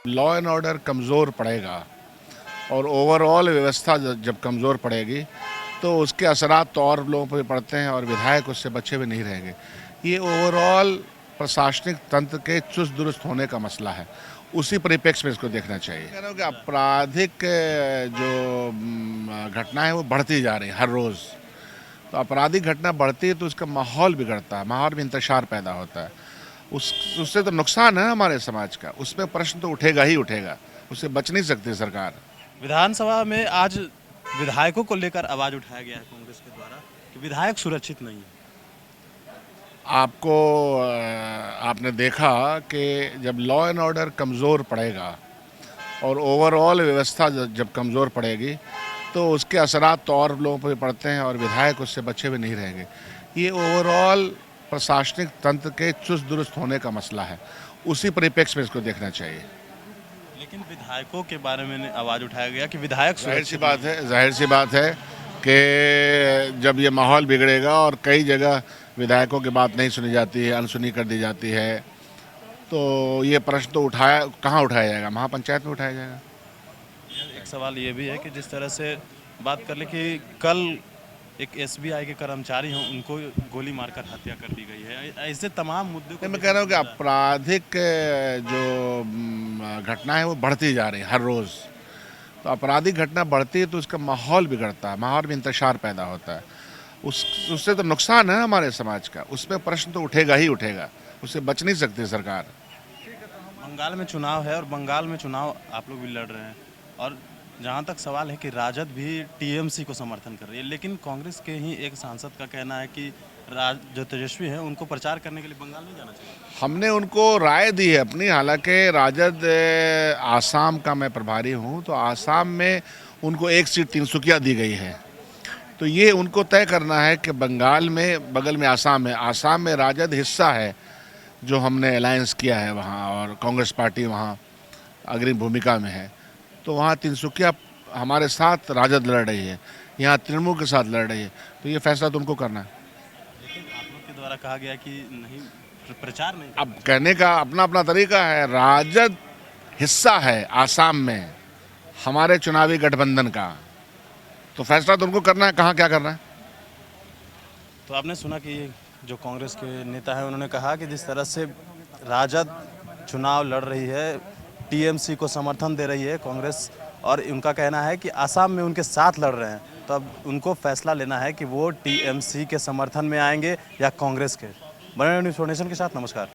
Law and order कमज़ोर पड़ेगा और ओवरऑल व्यवस्था जब कमज़ोर पड़ेगी तो उसके असरात तो और लोगों पर पड़ते हैं और विधायक उससे बचे हुए नहीं रहेंगे। ये ओवरऑल प्रशासनिक तंत्र के चुस्त दुरुस्त होने का मसला है, उसी परिप्रेक्ष्य में इसको देखना चाहिए। कह रहा हूँ कि आपराधिक जो घटना है वो बढ़ती जा रही है हर रोज़। तो आपराधिक घटना बढ़ती है तो उसका माहौल बिगड़ता है, माहौल में इंतशार पैदा होता है। उससे तो नुकसान है हमारे समाज का, उसमें प्रश्न तो उठेगा ही उठेगा, उससे बच नहीं सकती सरकार। विधानसभा में आज विधायकों को लेकर आवाज उठाया गया है कांग्रेस के द्वारा कि विधायक सुरक्षित नहीं है। आपको आपने देखा कि जब लॉ एंड ऑर्डर कमज़ोर पड़ेगा और ओवरऑल व्यवस्था जब कमज़ोर पड़ेगी तो उसके असरात तो और लोगों पर पड़ते हैं और विधायक उससे बचे हुए नहीं रहेंगे। ये ओवरऑल प्रशासनिक तंत्र के चुस्त दुरुस्त होने का मसला है, उसी परिप्रेक्ष्य में इसको देखना चाहिए। लेकिन विधायकों के बारे में आवाज उठाया गया कि विधायक जाहिर सी बात है कि जब ये माहौल बिगड़ेगा और कई जगह विधायकों की बात नहीं सुनी जाती है, अनसुनी कर दी जाती है, तो ये प्रश्न तो कहाँ उठाया जाएगा? महापंचायत में उठाया जाएगा। एक सवाल ये भी है कि जिस तरह से बात कर ले कि कल एक एसबीआई के कर्मचारी हैं, उनको गोली मारकर हत्या कर दी गई है। ऐसे तमाम मुद्दे को मैं कह रहा हूँ कि आपराधिक जो घटना है वो बढ़ती जा रही है हर रोज़। तो आपराधिक घटना बढ़ती है तो उसका माहौल बिगड़ता है, माहौल में इंतशार पैदा होता है। उससे तो नुकसान है हमारे समाज का, उसमें प्रश्न तो उठेगा ही उठेगा, उससे बच नहीं सकती सरकार। बंगाल में चुनाव है और बंगाल में चुनाव आप लोग भी लड़ रहे हैं, और जहां तक सवाल है कि राजद भी टीएमसी को समर्थन कर रही है, लेकिन कांग्रेस के ही एक सांसद का कहना है कि जो तेजस्वी हैं उनको प्रचार करने के लिए बंगाल नहीं जाना चाहिए। हमने उनको राय दी है अपनी, हालांकि राजद आसाम का मैं प्रभारी हूं, तो आसाम में उनको एक सीट तिनसुकिया दी गई है। तो ये उनको तय करना है कि बंगाल में, बगल में आसाम में राजद हिस्सा है जो हमने अलायंस किया है वहाँ, और कांग्रेस पार्टी वहाँ अग्रिम भूमिका में है। तो वहाँ तिनसुकिया हमारे साथ राजद लड़ रही है, यहाँ तृणमूल के साथ लड़ रही है, तो ये फैसला तुमको करना है। लेकिन आप लोग के द्वारा कहा गया कि नहीं, प्रचार नहीं। अब कहने का अपना अपना तरीका है। राजद हिस्सा है आसाम में हमारे चुनावी गठबंधन का, तो फैसला तुमको करना है कहाँ क्या करना है। तो आपने सुना कि जो कांग्रेस के नेता हैं उन्होंने कहा कि जिस तरह से राजद चुनाव लड़ रही है, टीएमसी को समर्थन दे रही है कांग्रेस, और उनका कहना है कि आसाम में उनके साथ लड़ रहे हैं, तब उनको फैसला लेना है कि वो टीएमसी के समर्थन में आएंगे या कांग्रेस के। बने न्यूज़ नेशन के साथ नमस्कार।